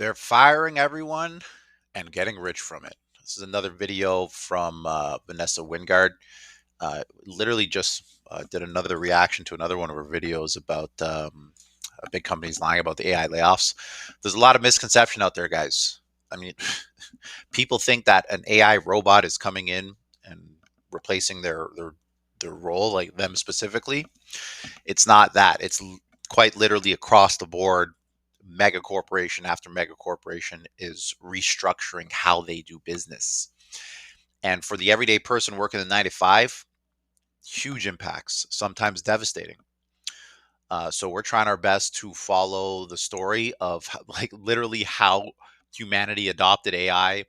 They're firing everyone and getting rich from it. This is another video from Vanessa Wiegand. Literally just did another reaction to another one of her videos about big companies lying about the AI layoffs. There's a lot of misconception out there, guys. I mean, people think that an AI robot is coming in and replacing their role, like them specifically. It's not that. It's quite literally across the board. Mega corporation after mega corporation is restructuring how they do business. And for the everyday person working the 9 to 5, huge impacts, sometimes devastating. So we're trying our best to follow the story of like literally how humanity adopted AI,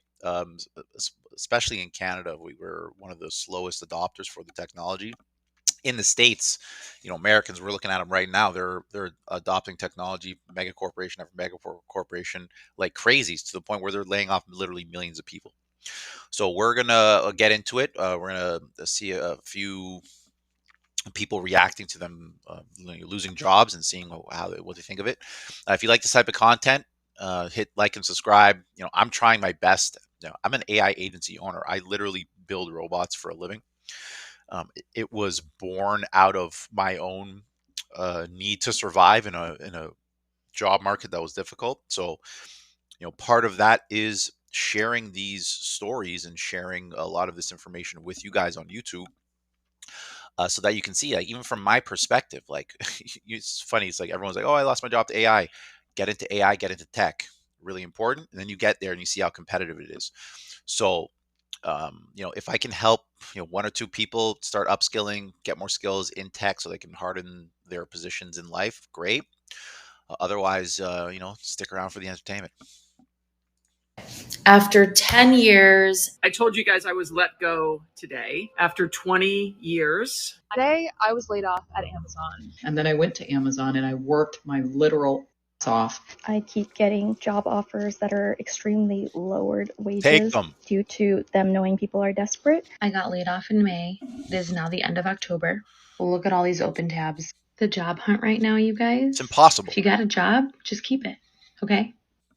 especially in Canada. We were one of the slowest adopters for the technology. In the States, Americans, we're looking at them right now. They're adopting technology, mega corporation after mega corporation, like crazies, to the point where they're laying off literally millions of people. So we're gonna get into it. We're gonna see a few people reacting to them losing jobs and seeing what they think of it. If you like this type of content, hit like and subscribe. I'm trying my best. I'm an AI agency owner. I literally build robots for a living. It was born out of my own need to survive in a job market that was difficult. So, part of that is sharing these stories and sharing a lot of this information with you guys on YouTube, so that you can see, like, even from my perspective, like, it's funny. It's like everyone's like, "Oh, I lost my job to AI." Get into AI, get into tech. Really important. And then you get there and you see how competitive it is. So, if I can help, one or two people start upskilling, get more skills in tech so they can harden their positions in life, great. Otherwise, stick around for the entertainment. After 10 years, I told you guys I was let go today after 20 years. Today, I was laid off at Amazon. And then I went to Amazon and I worked my literal ass off. I keep getting job offers that are extremely lowered Take wages them. due to them knowing people are desperate. I got laid off in May. It is now the end of October. Look at all these open tabs. The job hunt right now, you guys. It's impossible. If you got a job, just keep it, okay?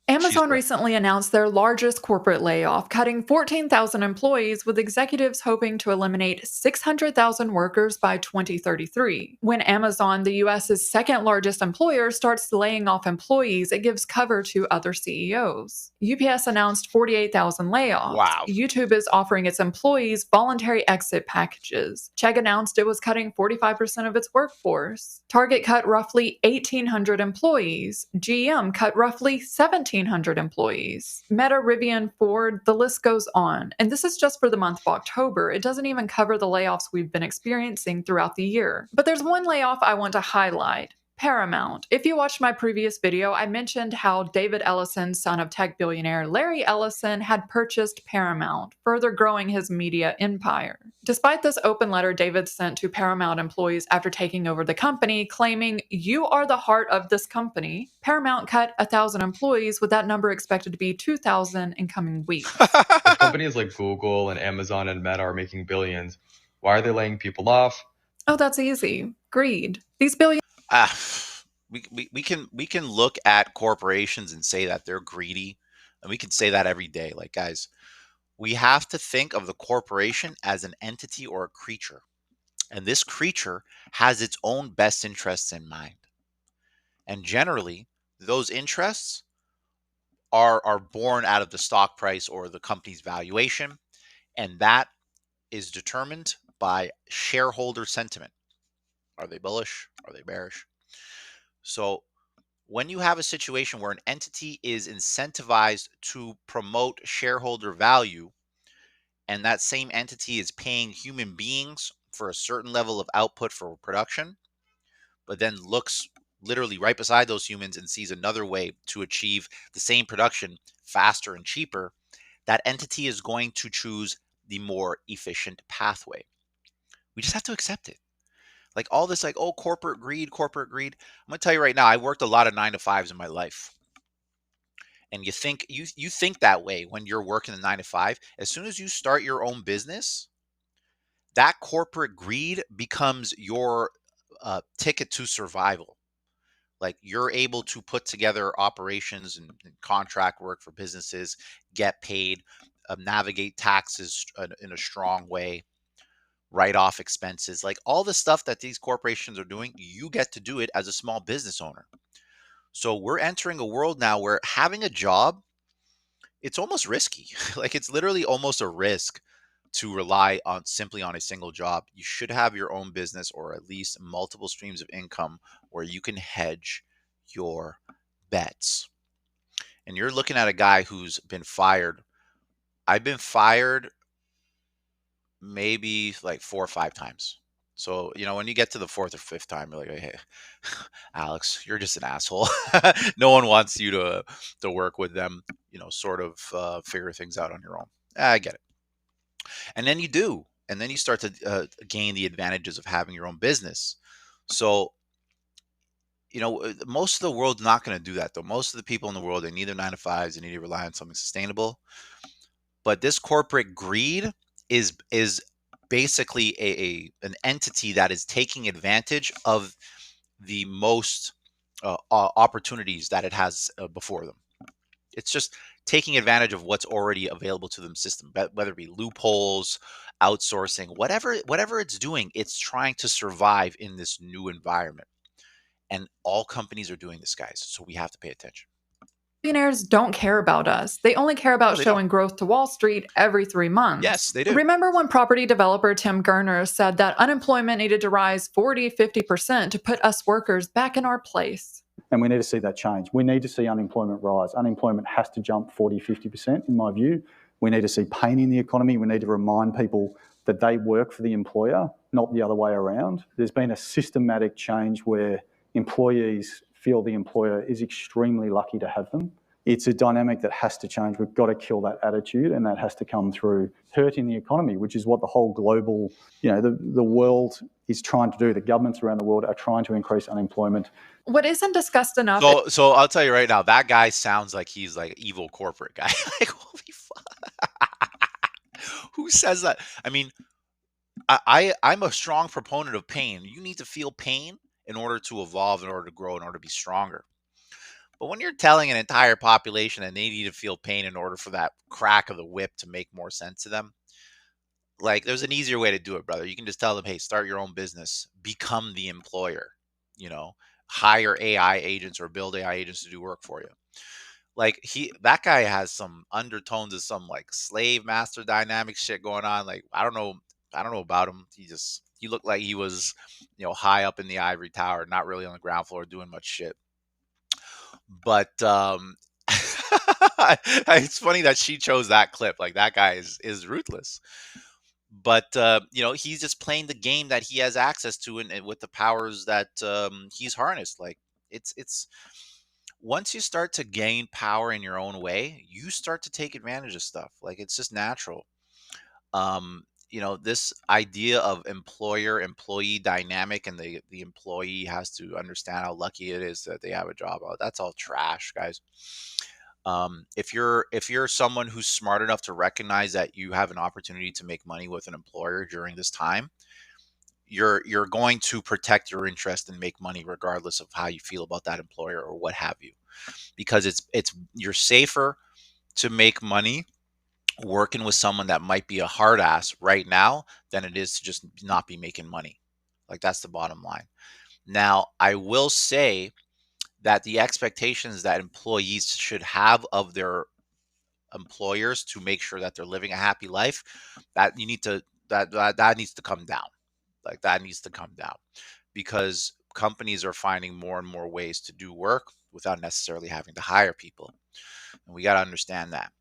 Amazon recently announced their largest corporate layoff, cutting 14,000 employees, with executives hoping to eliminate 600,000 workers by 2033. When Amazon, the US's second largest employer, starts laying off employees, it gives cover to other CEOs. UPS announced 48,000 layoffs. Wow. YouTube is offering its employees voluntary exit packages. Chegg announced it was cutting 45% of its workforce. Target cut roughly 1,800 employees. GM cut roughly 1,700 employees. Meta, Rivian, Ford, the list goes on. And this is just for the month of October. It doesn't even cover the layoffs we've been experiencing throughout the year. But there's one layoff I want to highlight. Paramount. If you watched my previous video, I mentioned how David Ellison, son of tech billionaire Larry Ellison, had purchased Paramount, further growing his media empire. Despite this open letter David sent to Paramount employees after taking over the company, claiming, "You are the heart of this company," Paramount cut 1,000 employees, with that number expected to be 2,000 in coming weeks. If companies like Google and Amazon and Meta are making billions, why are they laying people off? Oh, that's easy. Greed. These billion we can look at corporations and say that they're greedy, and we can say that every day. Like, guys, we have to think of the corporation as an entity or a creature, and this creature has its own best interests in mind. And generally, those interests are born out of the stock price or the company's valuation, and that is determined by shareholder sentiment. Are they bullish? Are they bearish? So when you have a situation where an entity is incentivized to promote shareholder value, and that same entity is paying human beings for a certain level of output for production, but then looks literally right beside those humans and sees another way to achieve the same production faster and cheaper, that entity is going to choose the more efficient pathway. We just have to accept it. Like all this, like, oh, corporate greed, corporate greed. I'm gonna tell you right now, I worked a lot of 9 to 5s in my life. And you think that way when you're working a 9 to 5. As soon as you start your own business, that corporate greed becomes your ticket to survival. Like you're able to put together operations and contract work for businesses, get paid, navigate taxes in a strong way, write off expenses, like all the stuff that these corporations are doing, you get to do it as a small business owner. So we're entering a world now where having a job, it's almost risky. Like it's literally almost a risk to rely on simply on a single job. You should have your own business or at least multiple streams of income where you can hedge your bets. And you're looking at a guy who's been fired. I've been fired maybe like 4 or 5 times. So, when you get to the fourth or fifth time, you're like, hey, Alex, you're just an asshole. No one wants you to work with them, sort of figure things out on your own. I get it. And then you do. And then you start to gain the advantages of having your own business. So, most of the world's not going to do that, though. Most of the people in the world, they need their 9 to 5s. They need to rely on something sustainable. But this corporate greed is basically an entity that is taking advantage of the most opportunities that it has before them. It's just taking advantage of what's already available to them system, whether it be loopholes, outsourcing, whatever it's doing, it's trying to survive in this new environment. And all companies are doing this, guys. So we have to pay attention. Billionaires don't care about us. They only care about No, they don't. showing growth to Wall Street every 3 months. Yes, they do. Remember when property developer Tim Gurner said that unemployment needed to rise 40-50% to put us workers back in our place? And we need to see that change. We need to see unemployment rise. Unemployment has to jump 40-50%, in my view. We need to see pain in the economy. We need to remind people that they work for the employer, not the other way around. There's been a systematic change where employees feel the employer is extremely lucky to have them. It's a dynamic that has to change. We've got to kill that attitude, and that has to come through hurting the economy, which is what the whole global, the world is trying to do. The governments around the world are trying to increase unemployment. What isn't discussed enough. So I'll tell you right now, that guy sounds like he's like evil corporate guy. Like, holy fuck. Who says that? I mean, I'm a strong proponent of pain. You need to feel pain in order to evolve, in order to grow, in order to be stronger. But when you're telling an entire population that they need to feel pain in order for that crack of the whip to make more sense to them, like there's an easier way to do it, brother. You can just tell them, hey, start your own business, become the employer, hire AI agents or build AI agents to do work for you. Like that guy has some undertones of some like slave master dynamic shit going on. Like, I don't know about him. He looked like he was, high up in the ivory tower, not really on the ground floor doing much shit. But it's funny that she chose that clip. Like, that guy is ruthless. But he's just playing the game that he has access to, and with the powers that he's harnessed. Like, it's once you start to gain power in your own way, you start to take advantage of stuff. Like, it's just natural. This idea of employer-employee dynamic, and the employee has to understand how lucky it is that they have a job. That's all trash, guys. If you're someone who's smart enough to recognize that you have an opportunity to make money with an employer during this time, you're going to protect your interest and make money regardless of how you feel about that employer or what have you, because you're safer to make money working with someone that might be a hard ass right now than it is to just not be making money. Like, that's the bottom line. Now, I will say that the expectations that employees should have of their employers to make sure that they're living a happy life, that needs to come down. Like, that needs to come down, because companies are finding more and more ways to do work without necessarily having to hire people. And we got to understand that.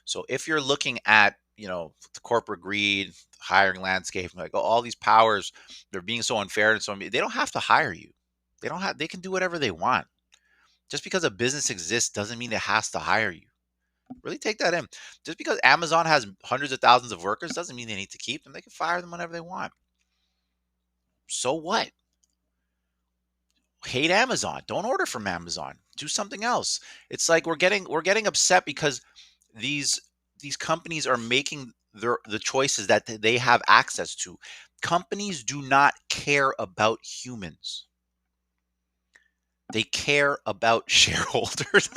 So if you're looking at, the corporate greed, hiring landscape, like, all these powers, they're being so unfair and so they don't have to hire you. They can do whatever they want. Just because a business exists doesn't mean it has to hire you. Really take that in. Just because Amazon has hundreds of thousands of workers doesn't mean they need to keep them. They can fire them whenever they want. So what? Hate Amazon. Don't order from Amazon. Do something else. It's like we're getting upset because these companies are making the choices that they have access to. Companies do not care about humans. They care about shareholders.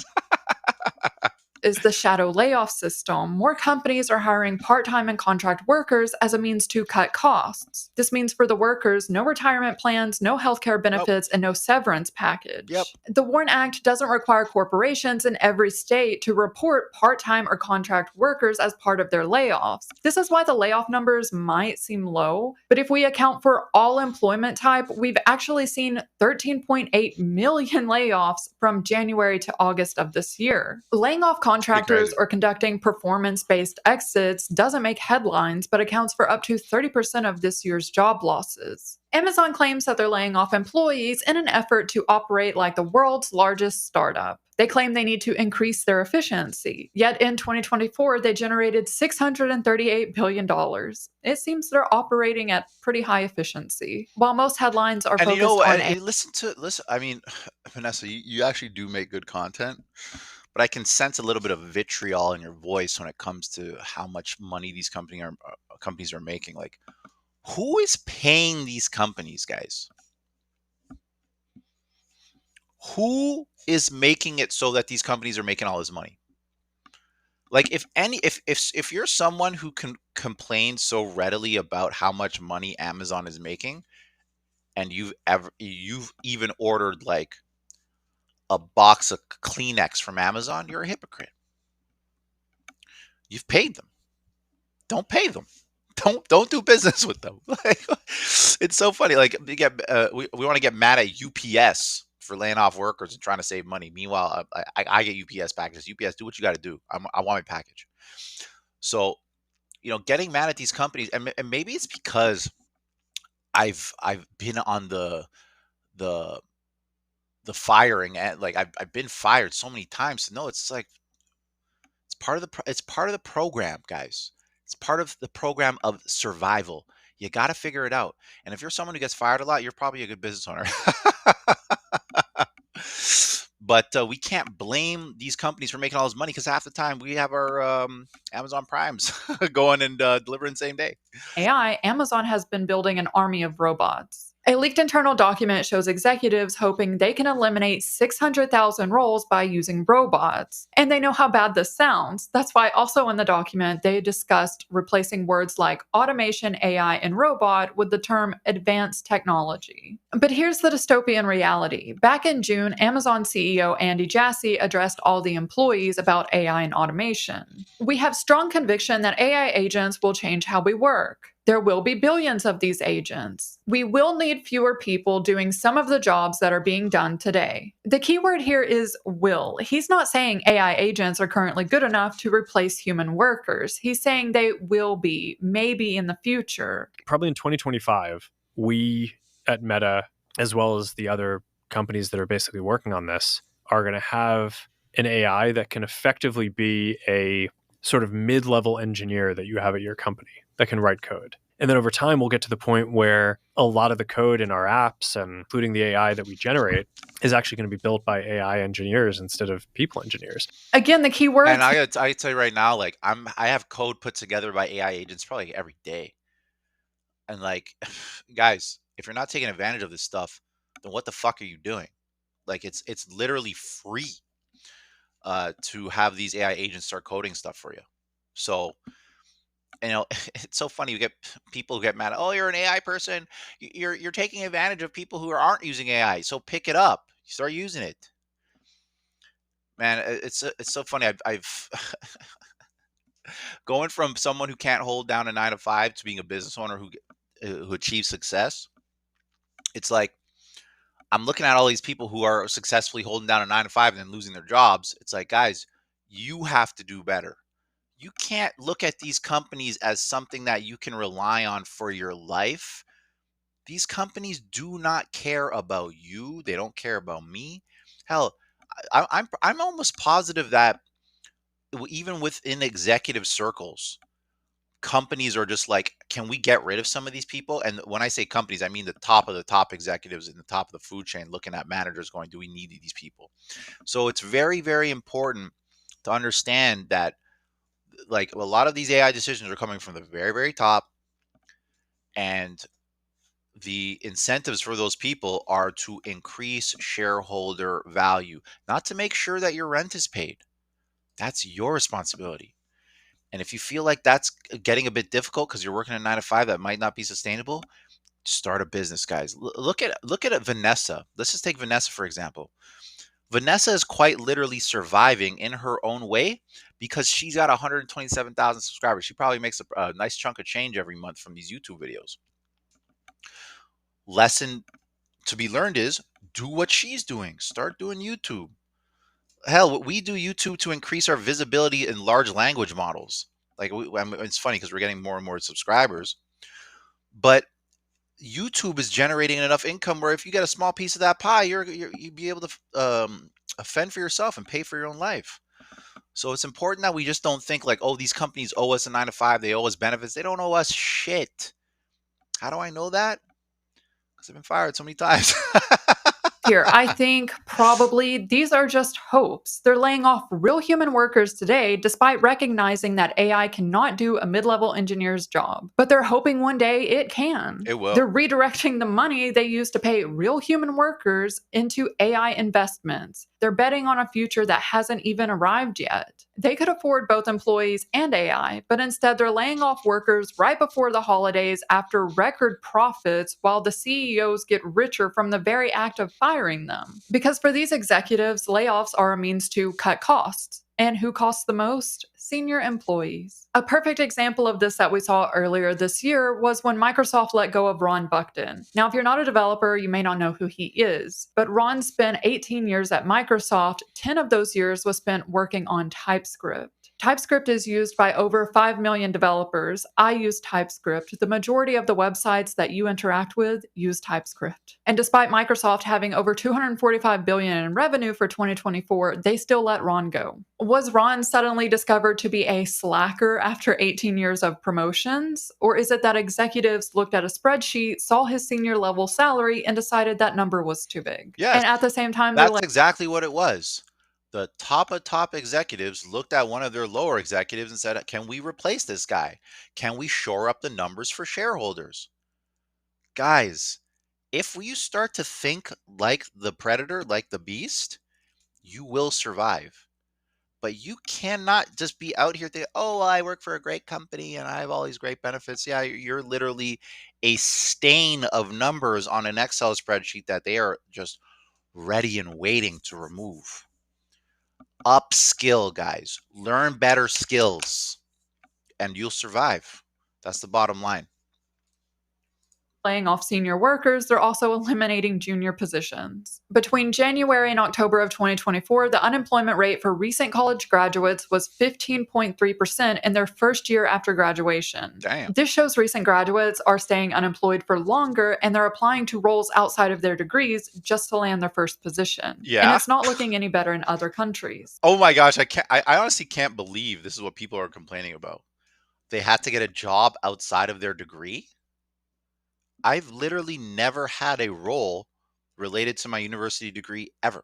Is the shadow layoff system. More companies are hiring part-time and contract workers as a means to cut costs. This means for the workers, no retirement plans, no healthcare benefits, and no severance package. Yep. The WARN Act doesn't require corporations in every state to report part-time or contract workers as part of their layoffs. This is why the layoff numbers might seem low, but if we account for all employment type, we've actually seen 13.8 million layoffs from January to August of this year. Laying off contractors or conducting performance-based exits doesn't make headlines, but accounts for up to 30% of this year's job losses. Amazon claims that they're laying off employees in an effort to operate like the world's largest startup. They claim they need to increase their efficiency. Yet in 2024, they generated $638 billion. It seems they're operating at pretty high efficiency. While most headlines are And focused on listen. I mean, Vanessa, you actually do make good content, but I can sense a little bit of vitriol in your voice when it comes to how much money these companies are making. Like, who is paying these companies, guys? Who is making it so that these companies are making all this money? Like, if you're someone who can complain so readily about how much money Amazon is making, and you've even ordered like a box of Kleenex from Amazon, you're a hypocrite. You've paid them. Don't pay them. Don't do business with them. Like, it's so funny. Like, we want to get mad at UPS for laying off workers and trying to save money. Meanwhile, I get UPS packages. UPS, do what you got to do. I want my package. So, getting mad at these companies, and maybe it's because I've been on the firing, and like I've been fired so many times to know it's like it's part of the program, guys. It's part of the program of survival. You got to figure it out. And if you're someone who gets fired a lot, you're probably a good business owner. But we can't blame these companies for making all this money, because half the time we have our Amazon Primes going and delivering same day. AI, Amazon has been building an army of robots. A leaked internal document shows executives hoping they can eliminate 600,000 roles by using robots. And they know how bad this sounds. That's why also in the document, they discussed replacing words like automation, AI, and robot with the term advanced technology. But here's the dystopian reality. Back in June, Amazon CEO Andy Jassy addressed all the employees about AI and automation. We have strong conviction that AI agents will change how we work. There will be billions of these agents. We will need fewer people doing some of the jobs that are being done today. The key word here is will. He's not saying AI agents are currently good enough to replace human workers. He's saying they will be, maybe in the future. Probably in 2025, we at Meta, as well as the other companies that are basically working on this, are going to have an AI that can effectively be a sort of mid-level engineer that you have at your company that can write code. And then over time, we'll get to the point where a lot of the code in our apps, and including the AI that we generate, is actually going to be built by AI engineers instead of people engineers. Again, the key word. And I tell you right now, like I have code put together by AI agents probably every day. And like, guys, if you're not taking advantage of this stuff, then what the fuck are you doing? Like, it's literally free to have these AI agents start coding stuff for you. So, it's so funny. You get people who get mad. Oh, you're an AI person. You're taking advantage of people who aren't using AI. So pick it up. Start using it. Man, it's so funny. I've going from someone who can't hold down a 9 to 5 to being a business owner who achieves success. It's like I'm looking at all these people who are successfully holding down a 9 to 5 and then losing their jobs. It's like, guys, you have to do better. You can't look at these companies as something that you can rely on for your life. These companies do not care about you. They don't care about me. Hell, I'm almost positive that even within executive circles, companies are just like, can we get rid of some of these people? And when I say companies, I mean the top of the top executives in the top of the food chain looking at managers going, do we need these people? So it's very, very important to understand that, like, a lot of these AI decisions are coming from the very, very top, and the incentives for those people are to increase shareholder value, not to make sure that your rent is paid. That's your responsibility. And if you feel like that's getting a bit difficult because you're working a 9 to 5 that might not be sustainable, start a business, guys. Look at Vanessa. Let's just take Vanessa for example. Vanessa is quite literally surviving in her own way because she's got 127,000 subscribers. She probably makes a nice chunk of change every month from these YouTube videos. Lesson to be learned is do what she's doing. Start doing YouTube. Hell, we do YouTube to increase our visibility in large language models. Like, it's funny because we're getting more and more subscribers, but YouTube is generating enough income where if you get a small piece of that pie, you'd be able to fend for yourself and pay for your own life. So it's important that we just don't think like, oh, these companies owe us a 9 to 5. They owe us benefits. They don't owe us shit. How do I know that? Because I've been fired so many times. Here, I think probably these are just hopes. They're laying off real human workers today despite recognizing that AI cannot do a mid-level engineer's job. But they're hoping one day it can. It will. They're redirecting the money they used to pay real human workers into AI investments. They're betting on a future that hasn't even arrived yet. They could afford both employees and AI, but instead they're laying off workers right before the holidays after record profits while the CEOs get richer from the very act of firing them. Because for these executives, layoffs are a means to cut costs. And who costs the most? Senior employees. A perfect example of this that we saw earlier this year was when Microsoft let go of Ron Buckton. Now, if you're not a developer, you may not know who he is, but Ron spent 18 years at Microsoft. 10 of those years was spent working on TypeScript. TypeScript is used by over 5 million developers. I use TypeScript. The majority of the websites that you interact with use TypeScript. And despite Microsoft having over $245 billion in revenue for 2024, they still let Ron go. Was Ron suddenly discovered to be a slacker after 18 years of promotions? Or is it that executives looked at a spreadsheet, saw his senior level salary, and decided that number was too big? Yes, and at the same time, that's exactly what it was. The top of top executives looked at one of their lower executives and said, can we replace this guy? Can we shore up the numbers for shareholders? Guys, if you start to think like the predator, like the beast, you will survive. But you cannot just be out here thinking, oh, well, I work for a great company and I have all these great benefits. Yeah, you're literally a stain of numbers on an Excel spreadsheet that they are just ready and waiting to remove. Upskill, guys. Learn better skills and you'll survive. That's the bottom line. Laying off senior workers, they're also eliminating junior positions. Between January and October of 2024, the unemployment rate for recent college graduates was 15.3% in their first year after graduation. Damn. This shows recent graduates are staying unemployed for longer and they're applying to roles outside of their degrees just to land their first position. Yeah. And it's not looking any better in other countries. Oh my gosh, I honestly can't believe this is what people are complaining about. They had to get a job outside of their degree? I've literally never had a role related to my university degree ever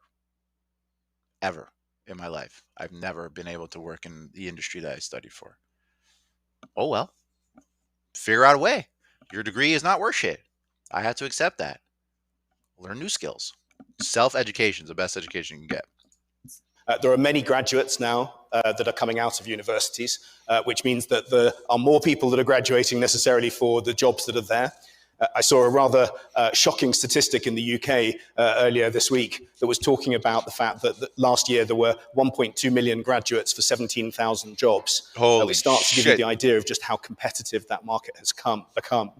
in my life. I've never been able to work in the industry that I studied for. Oh well, figure out a way. Your degree is not worth shit. I had to accept that. Learn new skills. Self-education is the best education you can get. There are many graduates now that are coming out of universities, which means that there are more people that are graduating necessarily for the jobs that are there. I saw a rather shocking statistic in the UK earlier this week that was talking about the fact that last year there were 1.2 million graduates for 17,000 jobs. Holy Which starts to give you the idea of just how competitive that market has become.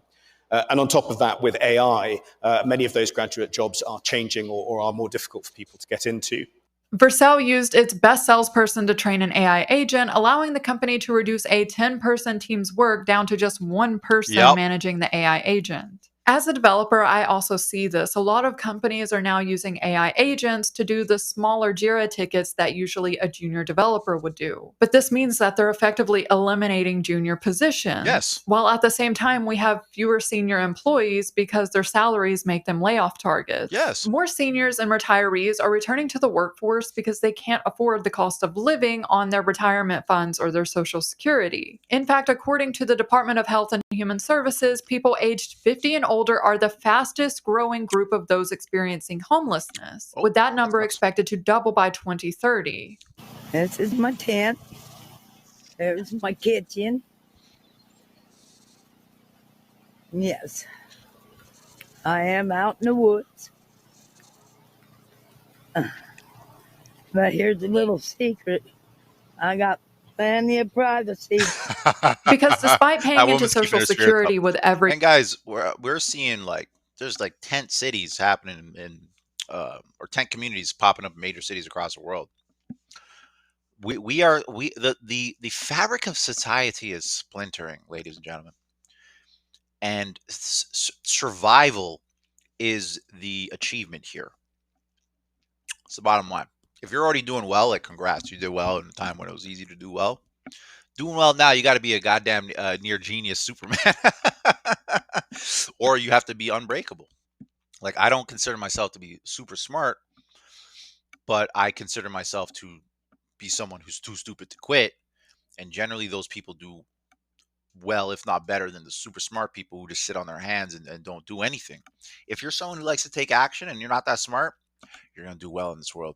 And on top of that, with AI, many of those graduate jobs are changing or are more difficult for people to get into. Vercel used its best salesperson to train an AI agent, allowing the company to reduce a 10-person team's work down to just one person managing the AI agent. As a developer, I also see this. A lot of companies are now using AI agents to do the smaller Jira tickets that usually a junior developer would do. But this means that they're effectively eliminating junior positions. Yes. While at the same time, we have fewer senior employees because their salaries make them layoff targets. Yes. More seniors and retirees are returning to the workforce because they can't afford the cost of living on their retirement funds or their Social Security. In fact, according to the Department of Health and Human Services, people aged 50 and older older are the fastest growing group of those experiencing homelessness, with that number expected to double by 2030. This is my tent. There's my kitchen. Yes, I am out in the woods. But here's a little secret. I got plenty of privacy. Because despite paying into Social Security with every... And guys, we're seeing like, there's like tent cities happening in, or tent communities popping up in major cities across the world. The fabric of society is splintering, ladies and gentlemen. And survival is the achievement here. It's the bottom line. If you're already doing well, like congrats, you did well in a time when it was easy to do well. Doing well now, you got to be a goddamn near genius Superman, or you have to be unbreakable. Like, I don't consider myself to be super smart, but I consider myself to be someone who's too stupid to quit. And generally, those people do well, if not better than the super smart people who just sit on their hands and don't do anything. If you're someone who likes to take action and you're not that smart, you're going to do well in this world.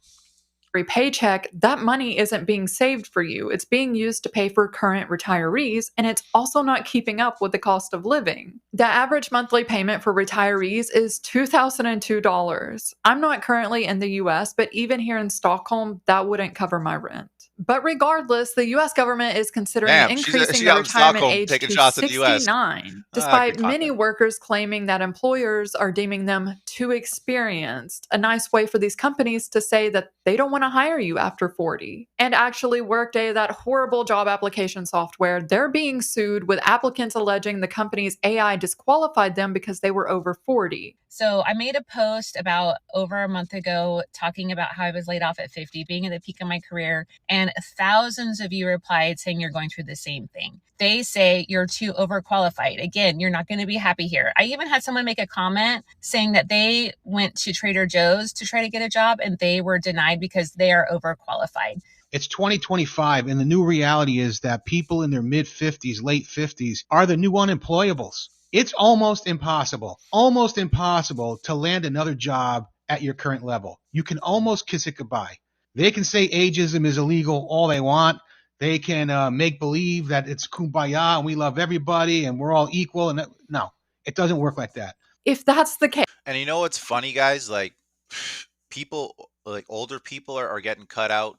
Paycheck, that money isn't being saved for you. It's being used to pay for current retirees, and it's also not keeping up with the cost of living. The average monthly payment for retirees is $2,002. I'm not currently in the US, but even here in Stockholm, that wouldn't cover my rent. But regardless, the US government is considering increasing the retirement age to 69, despite many workers claiming that employers are deeming them too experienced. A nice way for these companies to say that they don't want to hire you after 40. And actually, Workday, that horrible job application software, they're being sued with applicants alleging the company's AI disqualified them because they were over 40. So I made a post about over a month ago talking about how I was laid off at 50, being at the peak of my career, and thousands of you replied saying you're going through the same thing. They say you're too overqualified. Again, you're not going to be happy here. I even had someone make a comment saying that they went to Trader Joe's to try to get a job and they were denied because they are overqualified. It's 2025, and the new reality is that people in their mid-50s, late 50s are the new unemployables. It's almost impossible to land another job at your current level. You can almost kiss it goodbye. They can say ageism is illegal all they want. They can make believe that it's kumbaya and we love everybody and we're all equal. And no, it doesn't work like that. If that's the case. And you know what's funny, guys? Like, people, like older people are getting cut out.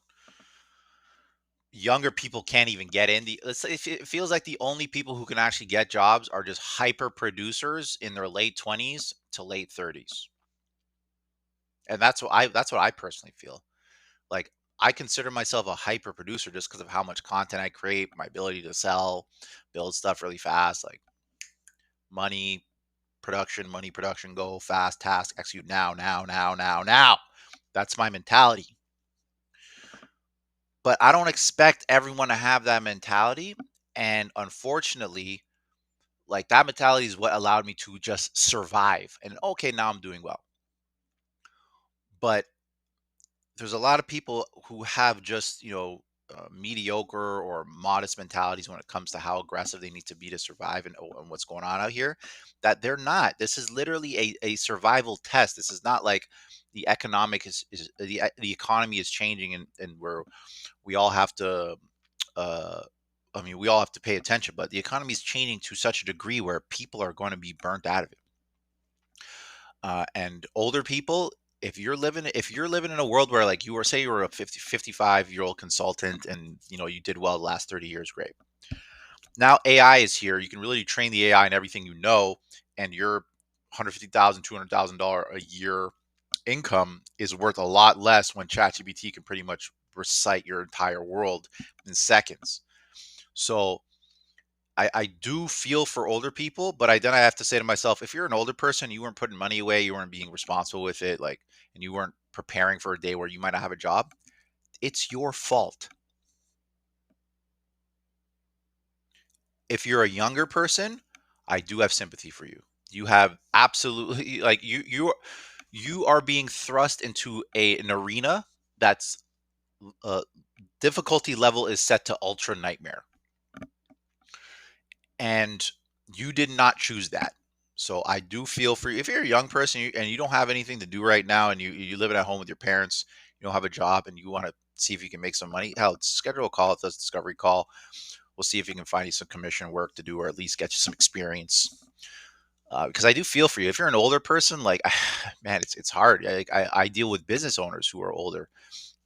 Younger people can't even get in. It feels like the only people who can actually get jobs are just hyper producers in their late 20s to late 30s. And that's what I personally feel. Like, I consider myself a hyper producer just because of how much content I create, my ability to sell, build stuff really fast, like money production, go fast, task, execute now. That's my mentality. But I don't expect everyone to have that mentality. And unfortunately, like, that mentality is what allowed me to just survive. And okay, now I'm doing well. But there's a lot of people who have just, mediocre or modest mentalities when it comes to how aggressive they need to be to survive and what's going on out here, that they're not. This is literally a survival test. This is not like the the economy is changing and we all have to we all have to pay attention, but the economy is changing to such a degree where people are going to be burnt out of it. And older people, if you're living in a world where, like, say you were a 55-year-old consultant and you did well the last 30 years, great. Now AI is here. You can really train the AI and everything and your $150,000, $200,000 a year income is worth a lot less when ChatGPT can pretty much recite your entire world in seconds. So I do feel for older people, but then I have to say to myself, if you're an older person, you weren't putting money away, you weren't being responsible with it, and you weren't preparing for a day where you might not have a job, it's your fault. If you're a younger person, I do have sympathy for you. You have absolutely, like, you are being thrust into an arena that's difficulty level is set to ultra nightmare. And you did not choose that. So I do feel for you. If you're a young person and you don't have anything to do right now, and you living at home with your parents, you don't have a job, and you want to see if you can make some money, hell, schedule a call. It's a discovery call. We'll see if you can find you some commission work to do, or at least get you some experience. Because I do feel for you. If you're an older person, like, man, it's hard. I deal with business owners who are older,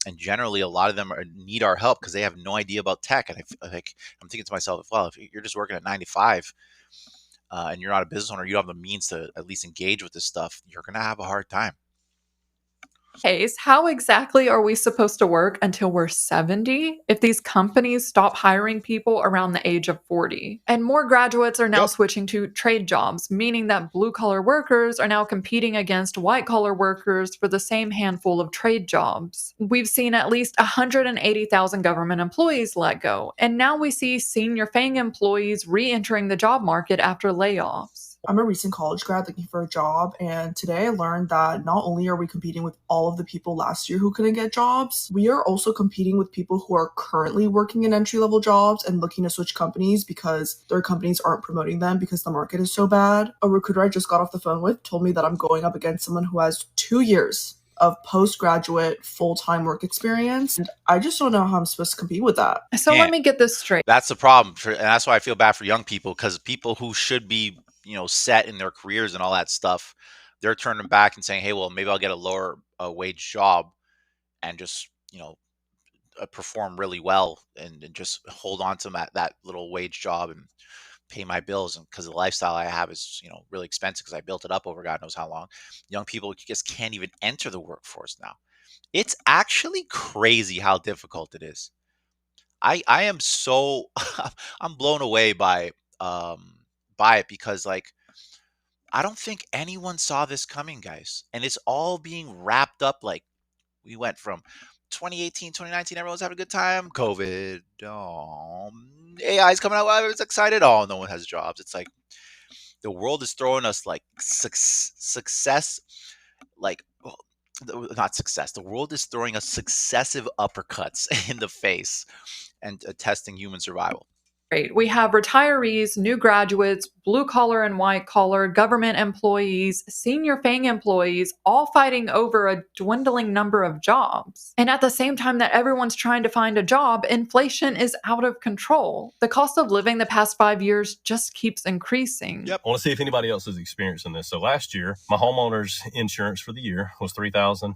and generally a lot of them need our help because they have no idea about tech. And I'm thinking to myself, well, if you're just working at 9 to 5, and you're not a business owner, you don't have the means to at least engage with this stuff, you're going to have a hard time. Case, how exactly are we supposed to work until we're 70 if these companies stop hiring people around the age of 40? And more graduates are now switching to trade jobs, meaning that blue-collar workers are now competing against white-collar workers for the same handful of trade jobs. We've seen at least 180,000 government employees let go, and now we see senior FANG employees re-entering the job market after layoffs. I'm a recent college grad looking for a job, and today I learned that not only are we competing with all of the people last year who couldn't get jobs, we are also competing with people who are currently working in entry-level jobs and looking to switch companies because their companies aren't promoting them because the market is so bad. A recruiter I just got off the phone with told me that I'm going up against someone who has 2 years of postgraduate full-time work experience, and I just don't know how I'm supposed to compete with that. So let me get this straight. That's the problem, and that's why I feel bad for young people, because people who should be, set in their careers and all that stuff, they're turning back and saying, hey, well, maybe I'll get a lower wage job and just, perform really well and just hold on to that little wage job and pay my bills. And because the lifestyle I have is, really expensive because I built it up over God knows how long. Young people just can't even enter the workforce now. It's actually crazy how difficult it is. I am so I'm blown away by it, because like I don't think anyone saw this coming, guys. And it's all being wrapped up. Like, we went from 2018, 2019, everyone's having a good time. COVID, AI's coming out, everyone's excited. Oh, no one has jobs. It's like the world is throwing us like success, like, not success. The world is throwing us successive uppercuts in the face and testing human survival. We have retirees, new graduates, blue collar and white collar, government employees, senior FANG employees, all fighting over a dwindling number of jobs. And at the same time that everyone's trying to find a job, inflation is out of control. The cost of living the past 5 years just keeps increasing. I want to see if anybody else is experiencing this. So last year, my homeowner's insurance for the year was $3,018.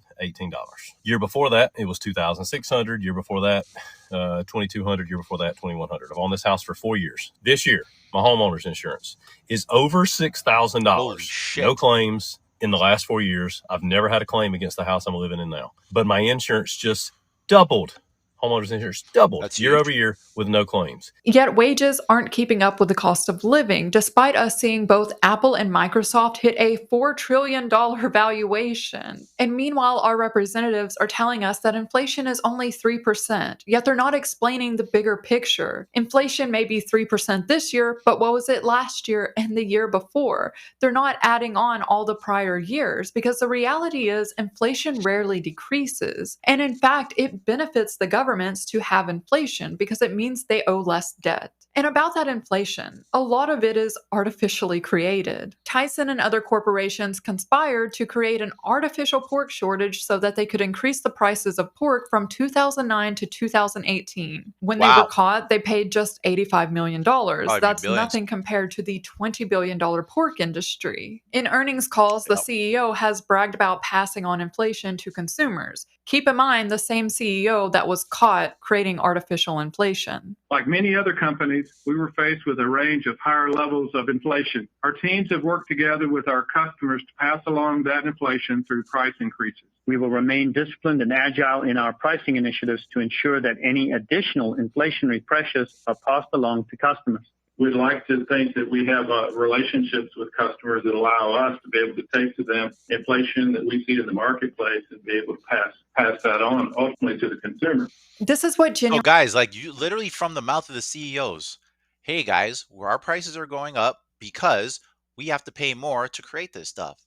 Year before that, it was $2,600. Year before that, $2,200. Year before that, $2,100. I've owned this house for 4 years. This year, my homeowner's insurance is over $6,000. No claims in the last 4 years. I've never had a claim against the house I'm living in now. But my insurance just doubled. Homeowners insurance doubled year over year with no claims. Yet wages aren't keeping up with the cost of living, despite us seeing both Apple and Microsoft hit a $4 trillion valuation. And meanwhile, our representatives are telling us that inflation is only 3%, yet they're not explaining the bigger picture. Inflation may be 3% this year, but what was it last year and the year before? They're not adding on all the prior years, because the reality is inflation rarely decreases. And in fact, it benefits the government to have inflation because it means they owe less debt. And about that inflation, a lot of it is artificially created. Tyson and other corporations conspired to create an artificial pork shortage so that they could increase the prices of pork from 2009 to 2018. When they were caught, they paid just $85 million. That's nothing compared to the $20 billion pork industry. In earnings calls, the CEO has bragged about passing on inflation to consumers. Keep in mind, the same CEO that was caught creating artificial inflation. Like many other companies, we were faced with a range of higher levels of inflation. Our teams have worked together with our customers to pass along that inflation through price increases. We will remain disciplined and agile in our pricing initiatives to ensure that any additional inflationary pressures are passed along to customers. We'd like to think that we have relationships with customers that allow us to be able to take to them inflation that we see in the marketplace and be able to pass that on ultimately to the consumer. This is what genuine... Oh, guys, like you literally from the mouth of the CEOs. Hey, guys, our prices are going up because we have to pay more to create this stuff.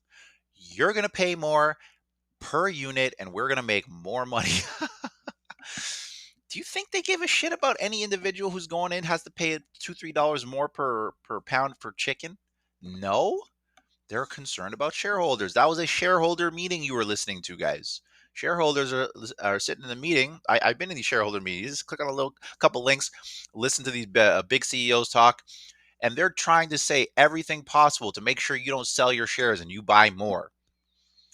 You're going to pay more per unit and we're going to make more money. Do you think they give a shit about any individual who's going in has to pay $2-3 more per pound for chicken? No. They're concerned about shareholders. That was a shareholder meeting you were listening to, guys. Shareholders are sitting in the meeting. I've been in these shareholder meetings. Just click on a couple links, listen to these big CEOs talk, and they're trying to say everything possible to make sure you don't sell your shares and you buy more.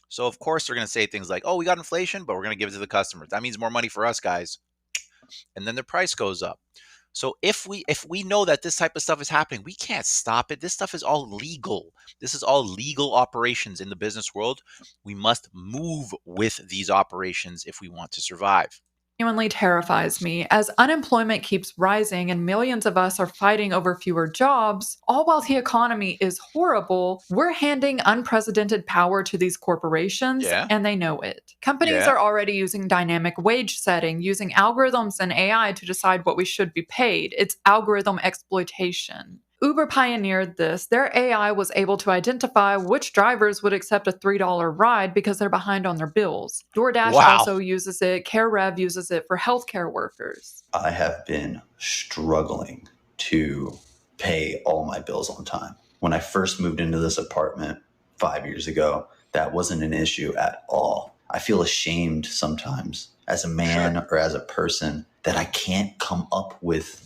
So of course they're going to say things like, "Oh, we got inflation, but we're going to give it to the customers. That means more money for us, guys." And then the price goes up. So if we know that this type of stuff is happening, we can't stop it. This stuff is all legal. This is all legal operations in the business world. We must move with these operations if we want to survive. Genuinely terrifies me as unemployment keeps rising and millions of us are fighting over fewer jobs. All while the economy is horrible, we're handing unprecedented power to these corporations, and they know it. Companies are already using dynamic wage setting, using algorithms and AI to decide what we should be paid. It's algorithm exploitation. Uber pioneered this. Their AI was able to identify which drivers would accept a $3 ride because they're behind on their bills. DoorDash also uses it. CareRev uses it for healthcare workers. I have been struggling to pay all my bills on time. When I first moved into this apartment 5 years ago, that wasn't an issue at all. I feel ashamed sometimes as a man or as a person that I can't come up with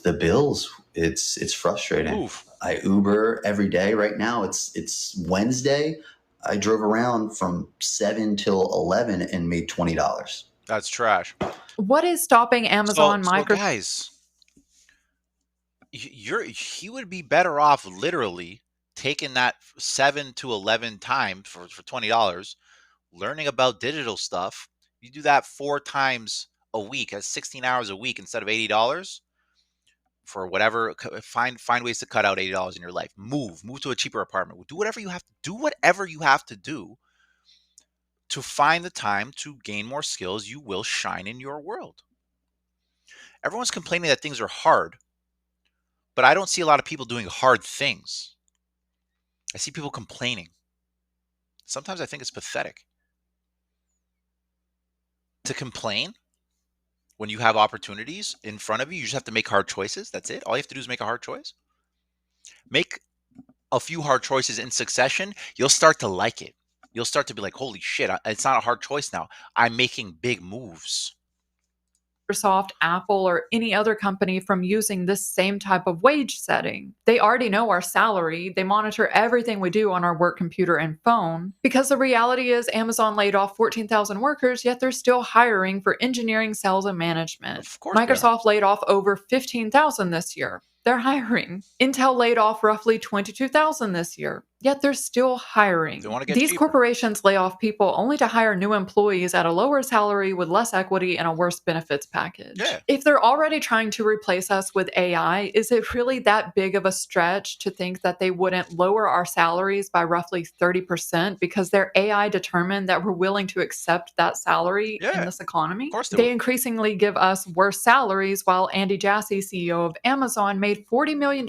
the bills. It's frustrating. Oof. I Uber every day. Right now it's Wednesday. I drove around from 7 till 11 and made $20. That's trash. What is stopping Amazon, So Microsoft? guys, he would be better off literally taking that 7 to 11 time for $20, learning about digital stuff. You do that 4 times a week, that's 16 hours a week instead of $80 for whatever. Find ways to cut out $80 in your life. Move to a cheaper apartment. Do whatever you have to do to find the time to gain more skills. You will shine in your world. Everyone's complaining that things are hard, but I don't see a lot of people doing hard things. I see people complaining. Sometimes I think it's pathetic to complain when you have opportunities in front of you. You just have to make hard choices. That's it. All you have to do is make a hard choice. Make a few hard choices in succession. You'll start to like it. You'll start to be like, holy shit, it's not a hard choice now. I'm making big moves. Microsoft, Apple, or any other company from using this same type of wage setting. They already know our salary. They monitor everything we do on our work computer and phone. Because the reality is Amazon laid off 14,000 workers, yet they're still hiring for engineering, sales, and management. Of course Microsoft laid off over 15,000 this year. They're hiring. Intel laid off roughly 22,000 this year, yet they're still hiring. These corporations lay off people only to hire new employees at a lower salary with less equity and a worse benefits package. If they're already trying to replace us with AI, is it really that big of a stretch to think that they wouldn't lower our salaries by roughly 30% because their AI determined that we're willing to accept that salary in this economy? Of course they increasingly give us worse salaries, while Andy Jassy, CEO of Amazon, made $40 million in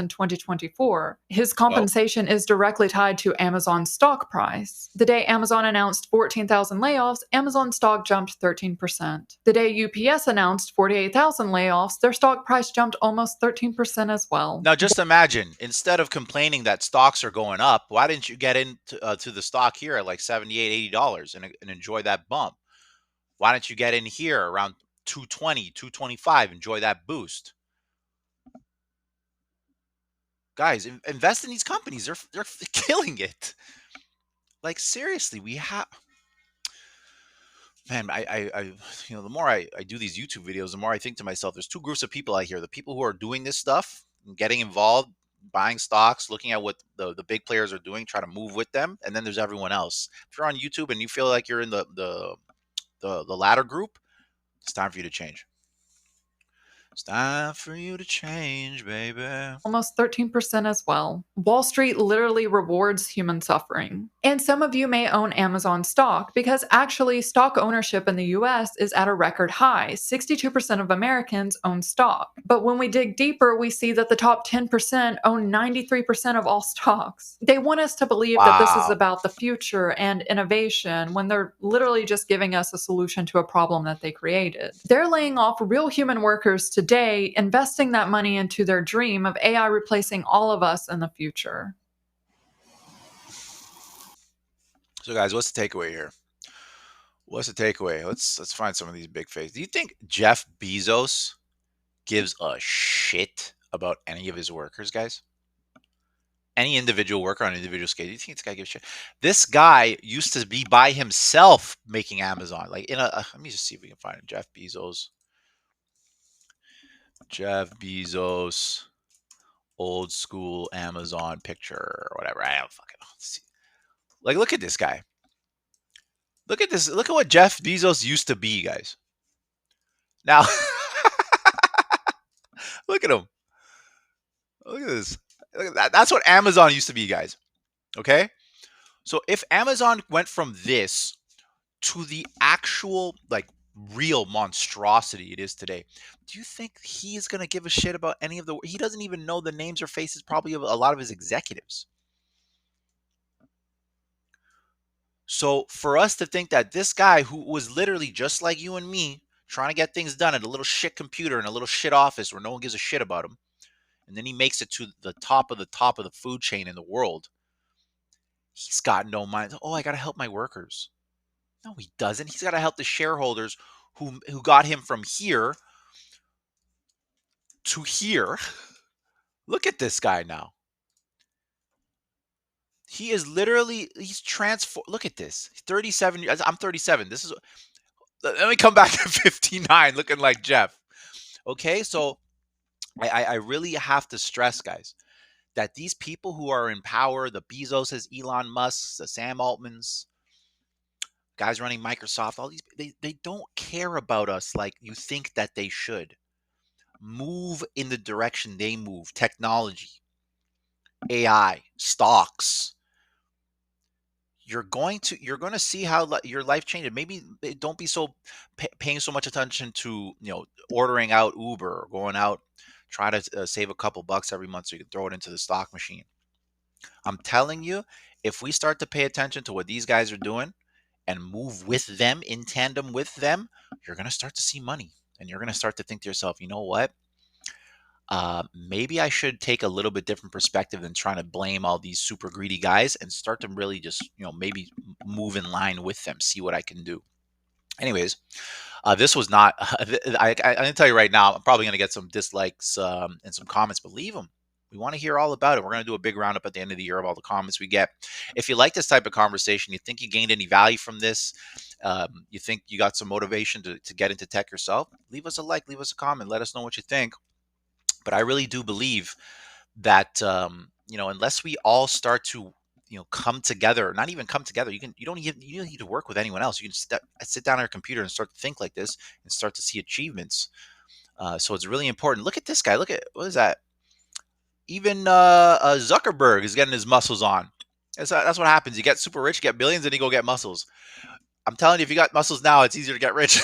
2024. His compensation is directly tied to Amazon's stock price. The day Amazon announced 14,000 layoffs, Amazon stock jumped 13%. The day UPS announced 48,000 layoffs, their stock price jumped almost 13% as well. Now just imagine, instead of complaining that stocks are going up, why didn't you get into to the stock here at like $78, $80 and enjoy that bump? Why don't you get in here around 220, 225, enjoy that boost? Guys, invest in these companies. They're killing it. Like seriously, we have. Man, I the more I do these YouTube videos, the more I think to myself, there's 2 groups of people out here: the people who are doing this stuff, getting involved, buying stocks, looking at what the big players are doing, try to move with them, and then there's everyone else. If you're on YouTube and you feel like you're in the latter group, it's time for you to change. It's time for you to change, baby. Almost 13% as well. Wall Street literally rewards human suffering. And some of you may own Amazon stock because actually stock ownership in the US is at a record high. 62% of Americans own stock. But when we dig deeper, we see that the top 10% own 93% of all stocks. They want us to believe that this is about the future and innovation when they're literally just giving us a solution to a problem that they created. They're laying off real human workers today, investing that money into their dream of AI replacing all of us in the future. So guys, what's the takeaway here? What's the takeaway? Let's find some of these big faces. Do you think Jeff Bezos gives a shit about any of his workers, guys? Any individual worker on an individual scale? Do you think this guy gives a shit? This guy used to be by himself making Amazon. Like let me just see if we can find it. Jeff Bezos, old school Amazon picture or whatever. I don't fucking know. Let's see. Like, look at this guy. Look at this. Look at what Jeff Bezos used to be, guys. Now, look at him. Look at this. Look at that. That's what Amazon used to be, guys. Okay? So if Amazon went from this to the actual, like, real monstrosity it is today, do you think he is going to give a shit about any of the... He doesn't even know the names or faces probably of a lot of his executives. So for us to think that this guy who was literally just like you and me, trying to get things done at a little shit computer in a little shit office where no one gives a shit about him, and then he makes it to the top of the food chain in the world, he's got no mind. Oh, I got to help my workers. No, he doesn't. He's got to help the shareholders who got him from here to here. Look at this guy now. He is literally, he's transformed. Look at this. 37 years. I'm 37. This is, let me come back to 59 looking like Jeff. Okay, so I really have to stress, guys, that these people who are in power, the Bezoses, Elon Musks, the Sam Altmans, guys running Microsoft, all these, they don't care about us like you think that they should. Move in the direction they move. Technology, AI, stocks. You're going to see how your life changes. Maybe don't be so paying so much attention to ordering out Uber or going out, try to save a couple bucks every month so you can throw it into the stock machine. I'm telling you, if we start to pay attention to what these guys are doing and move with them, in tandem with them, you're going to start to see money, and you're going to start to think to yourself, you know what? Maybe I should take a little bit different perspective than trying to blame all these super greedy guys and start to really just, maybe move in line with them, see what I can do. Anyways, this was not, I can tell you right now, I'm probably going to get some dislikes and some comments, but leave them. We want to hear all about it. We're going to do a big roundup at the end of the year of all the comments we get. If you like this type of conversation, you think you gained any value from this, you think you got some motivation to get into tech yourself, leave us a like, leave us a comment, let us know what you think. But I really do believe that unless we all start to come together, not even come together, you don't need to work with anyone else. You can sit down on your computer and start to think like this and start to see achievements. So it's really important. Look at this guy. Look at, what is that? Even Zuckerberg is getting his muscles on. That's what happens. You get super rich, you get billions, and you go get muscles. I'm telling you, if you got muscles now, it's easier to get rich.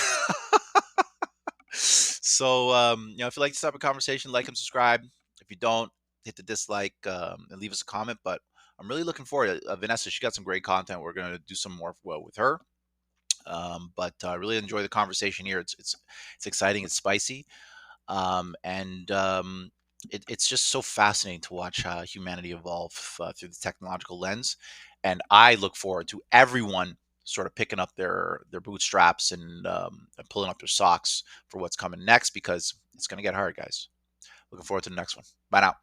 So, if you like this type of conversation, like and subscribe. If you don't, hit the dislike and leave us a comment. But I'm really looking forward to Vanessa. She got some great content. We're going to do some more with her. But I really enjoy the conversation here. It's exciting. It's spicy. It's just so fascinating to watch humanity evolve through the technological lens. And I look forward to everyone sort of picking up their bootstraps and pulling up their socks for what's coming next, because it's going to get hard, guys. Looking forward to the next one. Bye now.